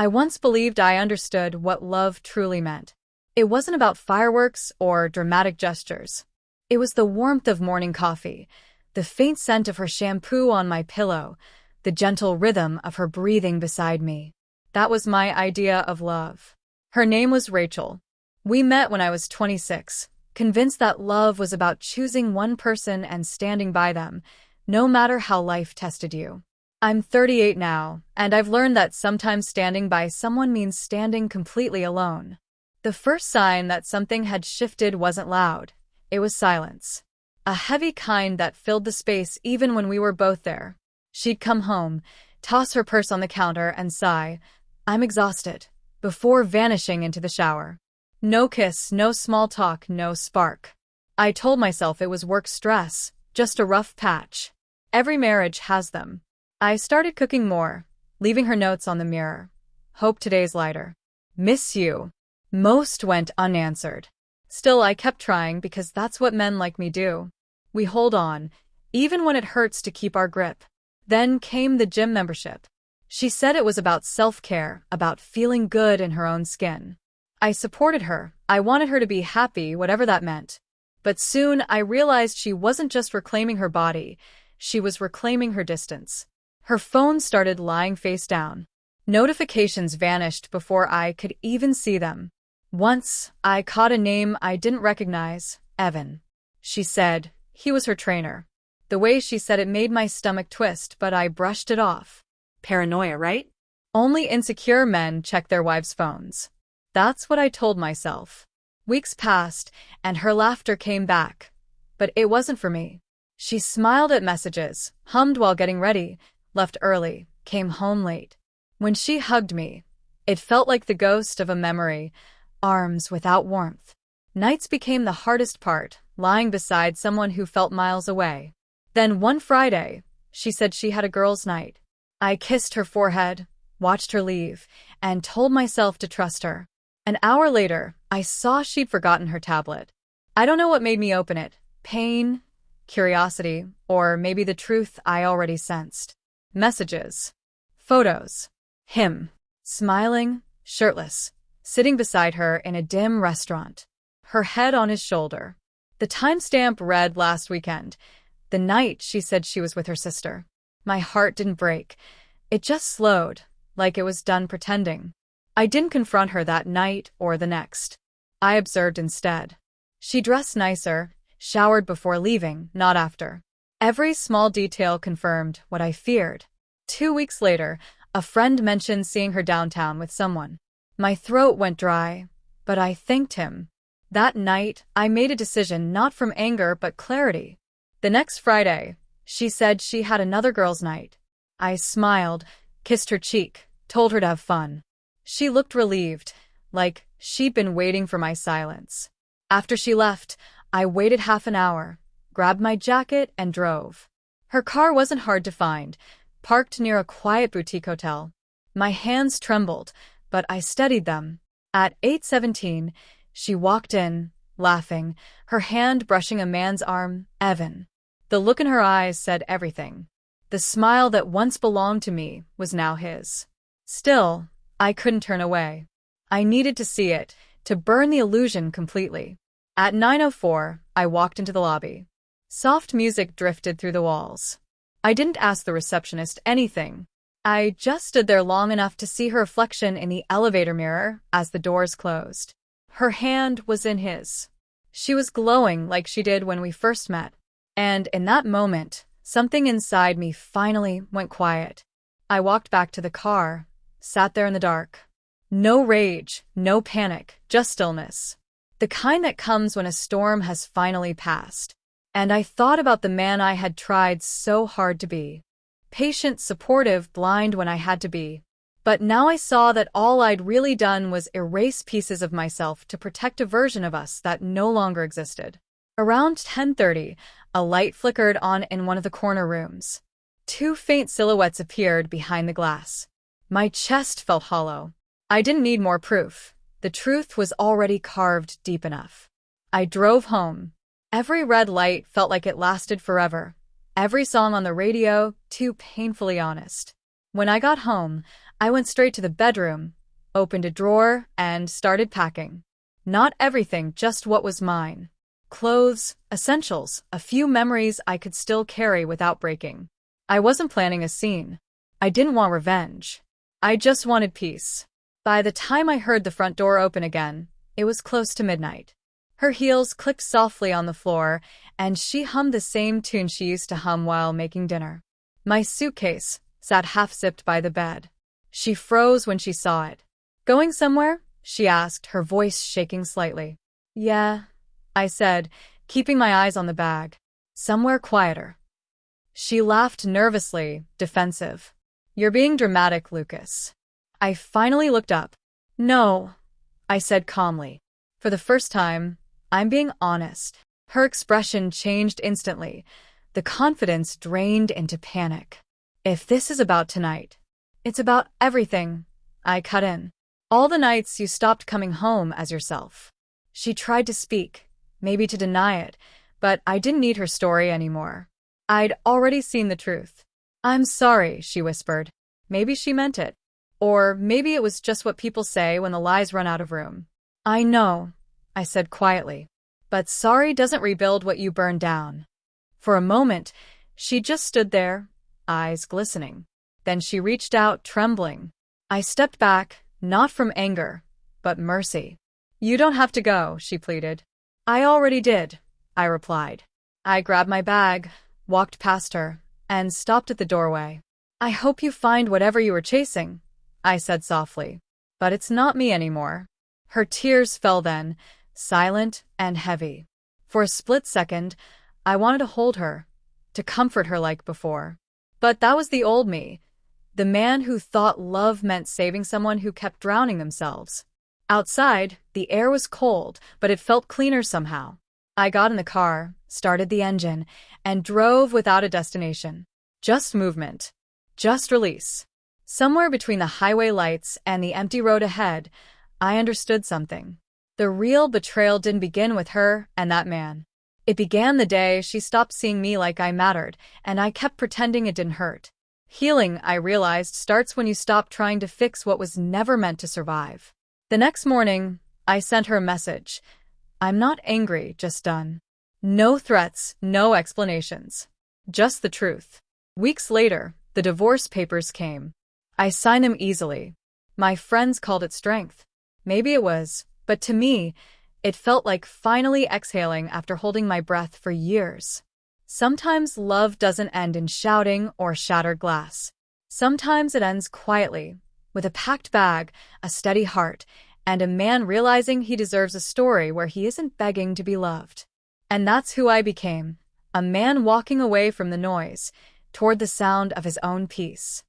I once believed I understood what love truly meant. It wasn't about fireworks or dramatic gestures. It was the warmth of morning coffee, the faint scent of her shampoo on my pillow, the gentle rhythm of her breathing beside me. That was my idea of love. Her name was Rachel. We met when I was 26, convinced that love was about choosing one person and standing by them, no matter how life tested you. I'm 38 now, and I've learned that sometimes standing by someone means standing completely alone. The first sign that something had shifted wasn't loud. It was silence. A heavy kind that filled the space even when we were both there. She'd come home, toss her purse on the counter, and sigh, "I'm exhausted," before vanishing into the shower. No kiss, no small talk, no spark. I told myself it was work stress, just a rough patch. Every marriage has them. I started cooking more, leaving her notes on the mirror. "Hope today's lighter. Miss you." Most went unanswered. Still, I kept trying because that's what men like me do. We hold on, even when it hurts to keep our grip. Then came the gym membership. She said it was about self-care, about feeling good in her own skin. I supported her. I wanted her to be happy, whatever that meant. But soon I realized she wasn't just reclaiming her body, she was reclaiming her distance. Her phone started lying face down. Notifications vanished before I could even see them. Once, I caught a name I didn't recognize, Evan. She said he was her trainer. The way she said it made my stomach twist, but I brushed it off. Paranoia, right? Only insecure men check their wives' phones. That's what I told myself. Weeks passed, and her laughter came back. But it wasn't for me. She smiled at messages, hummed while getting ready, left early, came home late. When she hugged me, it felt like the ghost of a memory, arms without warmth. Nights became the hardest part, lying beside someone who felt miles away. Then one Friday, she said she had a girls' night. I kissed her forehead, watched her leave, and told myself to trust her. An hour later, I saw she'd forgotten her tablet. I don't know what made me open it. Pain, curiosity, or maybe the truth I already sensed. Messages. Photos. Him. Smiling, shirtless, sitting beside her in a dim restaurant. Her head on his shoulder. The timestamp read last weekend, the night she said she was with her sister. My heart didn't break. It just slowed, like it was done pretending. I didn't confront her that night or the next. I observed instead. She dressed nicer, showered before leaving, not after. Every small detail confirmed what I feared. 2 weeks later, a friend mentioned seeing her downtown with someone. My throat went dry, but I thanked him. That night, I made a decision not from anger but clarity. The next Friday, she said she had another girls' night. I smiled, kissed her cheek, told her to have fun. She looked relieved, like she'd been waiting for my silence. After she left, I waited half an hour, grabbed my jacket, and drove. Her car wasn't hard to find, parked near a quiet boutique hotel. My hands trembled, but I steadied them. At 8:17, she walked in, laughing, her hand brushing a man's arm, Evan. The look in her eyes said everything. The smile that once belonged to me was now his. Still, I couldn't turn away. I needed to see it, to burn the illusion completely. At 9:04, I walked into the lobby. Soft music drifted through the walls. I didn't ask the receptionist anything. I just stood there long enough to see her reflection in the elevator mirror as the doors closed. Her hand was in his. She was glowing like she did when we first met. And in that moment, something inside me finally went quiet. I walked back to the car, sat there in the dark. No rage, no panic, just stillness. The kind that comes when a storm has finally passed. And I thought about the man I had tried so hard to be. Patient, supportive, blind when I had to be. But now I saw that all I'd really done was erase pieces of myself to protect a version of us that no longer existed. Around 10:30, a light flickered on in one of the corner rooms. 2 faint silhouettes appeared behind the glass. My chest felt hollow. I didn't need more proof. The truth was already carved deep enough. I drove home. Every red light felt like it lasted forever. Every song on the radio, too painfully honest. When I got home, I went straight to the bedroom, opened a drawer, and started packing. Not everything, just what was mine. Clothes, essentials, a few memories I could still carry without breaking. I wasn't planning a scene. I didn't want revenge. I just wanted peace. By the time I heard the front door open again, it was close to midnight. Her heels clicked softly on the floor, and she hummed the same tune she used to hum while making dinner. My suitcase sat half-zipped by the bed. She froze when she saw it. "Going somewhere?" she asked, her voice shaking slightly. "Yeah," I said, keeping my eyes on the bag. "Somewhere quieter." She laughed nervously, defensive. "You're being dramatic, Lucas." I finally looked up. "No," I said calmly. "For the first time, I'm being honest." Her expression changed instantly. The confidence drained into panic. "If this is about tonight, it's about everything," I cut in. "All the nights you stopped coming home as yourself." She tried to speak, maybe to deny it, but I didn't need her story anymore. I'd already seen the truth. "I'm sorry," she whispered. Maybe she meant it. Or maybe it was just what people say when the lies run out of room. "I know," I said quietly. "But sorry doesn't rebuild what you burned down." For a moment, she just stood there, eyes glistening. Then she reached out, trembling. I stepped back, not from anger, but mercy. "You don't have to go," she pleaded. "I already did," I replied. I grabbed my bag, walked past her, and stopped at the doorway. "I hope you find whatever you were chasing," I said softly. "But it's not me anymore." Her tears fell then, silent and heavy. For a split second, I wanted to hold her, to comfort her like before. But that was the old me, the man who thought love meant saving someone who kept drowning themselves. Outside, the air was cold, but it felt cleaner somehow. I got in the car, started the engine, and drove without a destination. Just movement. Just release. Somewhere between the highway lights and the empty road ahead, I understood something. The real betrayal didn't begin with her and that man. It began the day she stopped seeing me like I mattered, and I kept pretending it didn't hurt. Healing, I realized, starts when you stop trying to fix what was never meant to survive. The next morning, I sent her a message. "I'm not angry, just done." No threats, no explanations. Just the truth. Weeks later, the divorce papers came. I signed them easily. My friends called it strength. Maybe it was, but to me, it felt like finally exhaling after holding my breath for years. Sometimes love doesn't end in shouting or shattered glass. Sometimes it ends quietly, with a packed bag, a steady heart, and a man realizing he deserves a story where he isn't begging to be loved. And that's who I became, a man walking away from the noise, toward the sound of his own peace.